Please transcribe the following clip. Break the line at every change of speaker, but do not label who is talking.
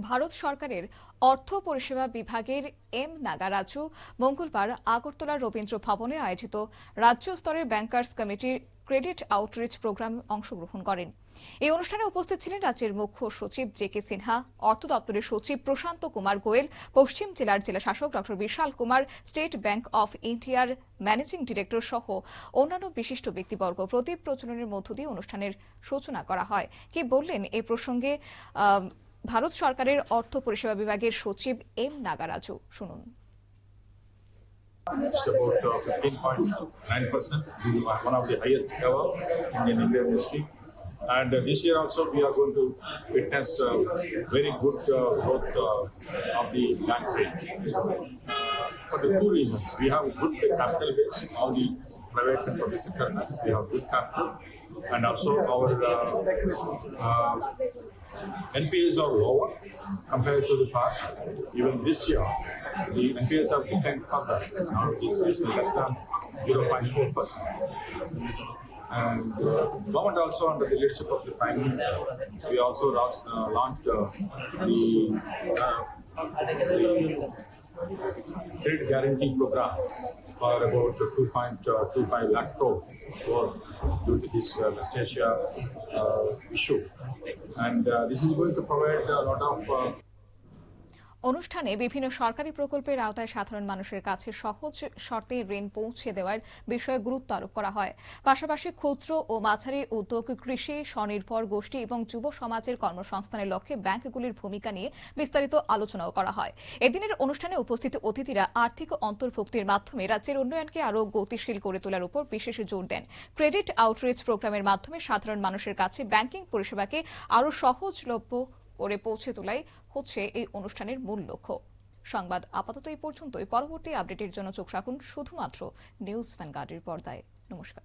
ভারত সরকারের অর্থ পরিষেবা বিভাগের এম নাগারাজু মঙ্গলবার আগরতলার রবীন্দ্র ভবনে আয়োজিত রাজ্য স্তরের ব্যাংকার্স কমিটির ক্রেডিট আউটরিচ প্রোগ্রামে অংশগ্রহণ করেন। এই অনুষ্ঠানে উপস্থিত ছিলেন রাজ্যের মুখ্য সচিব জে.কে. সিনহা, অর্থ দপ্তরের সচিব প্রশান্ত কুমার গোয়েল, পশ্চিম জেলার জেলাশাসক ড বিশাল কুমার, স্টেট ব্যাংক অফ ইন্ডিয়ার ম্যানেজিং ডিরেক্টর সহ অন্যান্য বিশিষ্ট ব্যক্তিবর্গ। প্রদীপ প্রজ্বলনের মধ্য দিয়ে অনুষ্ঠানের সূচনা করা হয়। কি বললেন এই প্রসঙ্গে ভারত সরকারের অর্থ পরিষেবা বিভাগের সচিব এম নাগারাজু, শুনুন।
It's about 15.9%, one of the highest ever in Indian history. And this year also we are going to witness very good growth of the bank rate. For the two reasons, we have good capital base, all the private and public sector, we have good capital, and also our NPAs are lower compared to the past. Even this year, the NPAs have declined further. Now it is less than 0.4%. And government also, under the leadership of the Prime Minister, we also launched the credit guarantee program for about 2.25 lakh crore due to this West Asia issue. And this is going to provide a lot of
অনুষ্ঠানে বিভিন্ন সরকারি প্রকল্পের আওতায় সাধারণ মানুষের কাছে সহজ শর্তে ঋণ পৌঁছে দেওয়ার বিষয়ে গুরুত্ব আরোপ করা হয়। পাশাপাশি ক্ষুদ্র ও মাঝারি উদ্যোগ, কৃষি, স্বনির্ভর গোষ্ঠী এবং যুব সমাজের কর্মসংস্থানের লক্ষ্যে ব্যাংকগুলির ভূমিকা নিয়ে বিস্তারিত আলোচনাও করা হয়। এদিনের অনুষ্ঠানে উপস্থিত অতিথিরা আর্থিক অন্তর্ভুক্তির মাধ্যমে রাজ্যের উন্নয়নকে আরও গতিশীল করে তোলার উপর বিশেষ জোর দেন। ক্রেডিট আউটরিচ প্রোগ্রামের মাধ্যমে সাধারণ মানুষের কাছে ব্যাংকিং পরিষেবাকে আরও সহজলভ্য করে পৌঁছে তোলাই হচ্ছে এই অনুষ্ঠানের মূল লক্ষ্য। সংবাদ আপাতত এই পর্যন্তই। পরবর্তী আপডেটের জন্য চোখ রাখুন শুধুমাত্র নিউজ ভ্যানগার্ডের পর্দায়। নমস্কার।